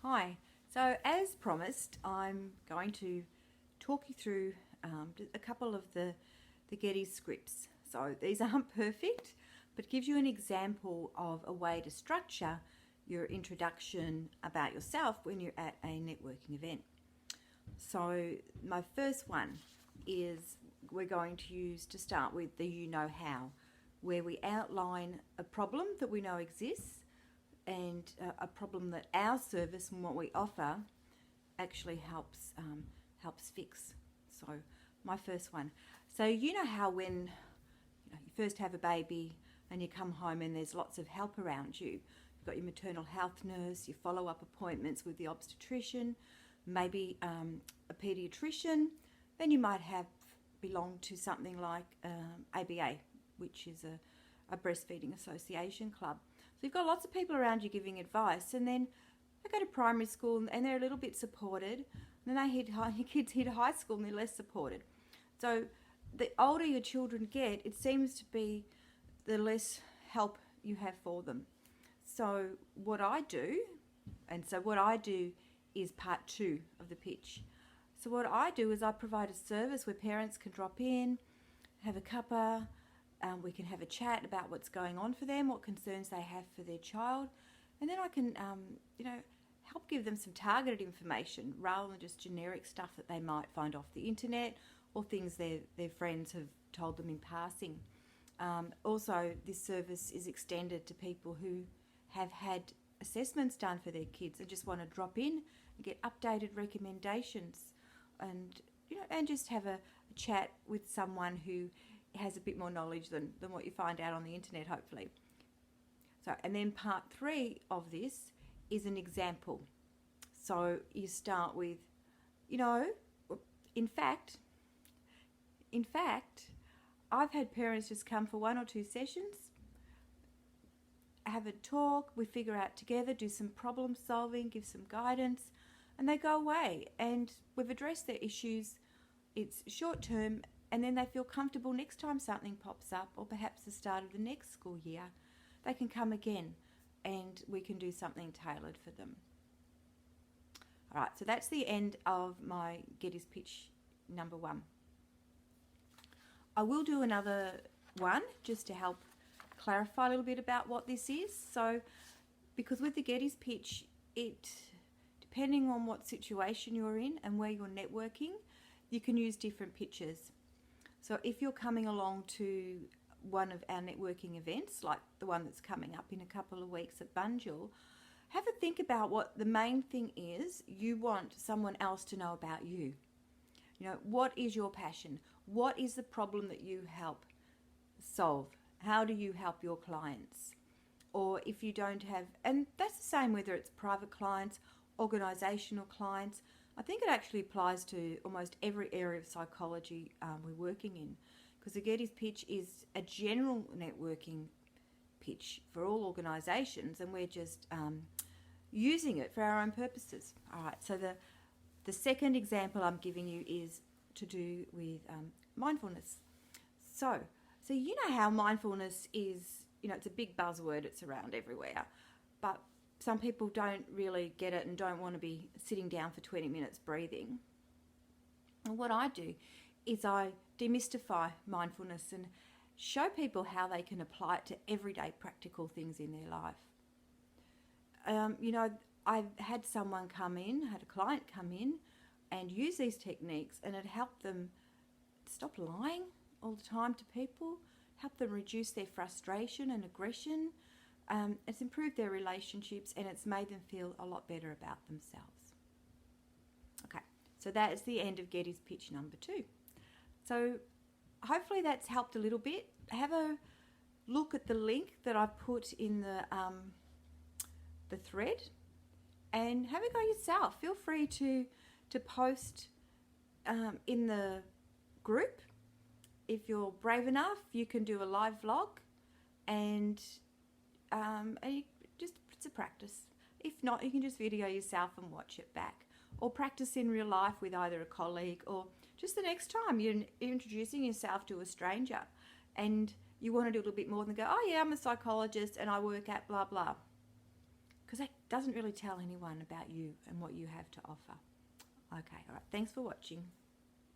Hi, so as promised, I'm going to talk you through a couple of the Gaddie scripts. So these aren't perfect, but gives you an example of a way to structure your introduction about yourself when you're at a networking event. So my first one is we're going to use to start with the you know how, where we outline a problem that we know exists and a problem that our service and what we offer actually helps fix. So my first one. So you know how when you first have a baby and you come home and there's lots of help around you. You've got your maternal health nurse, your follow-up appointments with the obstetrician, maybe a paediatrician. Then you might have belonged to something like ABA, which is a breastfeeding association club. So you've got lots of people around you giving advice, and then they go to primary school and they're a little bit supported. And then your kids hit high school and they're less supported. So the older your children get, it seems to be the less help you have for them. So what I do is part 2 of the pitch. So what I do is I provide a service where parents can drop in, have a cuppa. We can have a chat about what's going on for them, what concerns they have for their child, and then I can, help give them some targeted information rather than just generic stuff that they might find off the internet or things their friends have told them in passing. Also, this service is extended to people who have had assessments done for their kids and just want to drop in and get updated recommendations, and just have a chat with someone who has a bit more knowledge than what you find out on the internet, hopefully. So, and then part 3 of this is an example. So you start with, in fact, I've had parents just come for 1 or 2 sessions, have a talk, we figure out together, do some problem solving, give some guidance, and they go away and we've addressed their issues. It's short term, and then they feel comfortable next time something pops up, or perhaps the start of the next school year, they can come again and we can do something tailored for them. All right, so that's the end of my Gaddie's Pitch number 1. I will do another one just to help clarify a little bit about what this is. So, because with the Gaddie's Pitch, depending on what situation you're in and where you're networking, you can use different pitches. So if you're coming along to one of our networking events, like the one that's coming up in a couple of weeks at Bunjil, have a think about what the main thing is you want someone else to know about you. What is your passion? What is the problem that you help solve? How do you help your clients? Or if you don't have, and that's the same whether it's private clients, organisational clients. I think it actually applies to almost every area of psychology we're working in, because the Gaddie's Pitch is a general networking pitch for all organisations, and we're just using it for our own purposes. All right, so the second example I'm giving you is to do with mindfulness. So you know how mindfulness is, it's a big buzzword, it's around everywhere, but some people don't really get it and don't want to be sitting down for 20 minutes breathing. And what I do is I demystify mindfulness and show people how they can apply it to everyday practical things in their life. I've had a client come in and use these techniques, and it helped them stop lying all the time to people, help them reduce their frustration and aggression. It's improved their relationships, and it's made them feel a lot better about themselves. Okay, so that is the end of Gaddie's Pitch number 2. So hopefully that's helped a little bit. Have a look at the link that I put in the thread and have a go yourself. Feel free to post in the group. If you're brave enough, you can do a live vlog, and it's a practice. If not, you can just video yourself and watch it back, or practice in real life with either a colleague, or just the next time you're introducing yourself to a stranger and you want to do a little bit more than go, oh yeah, I'm a psychologist and I work at blah blah. because that doesn't really tell anyone about you and what you have to offer. Okay, all right. Thanks for watching.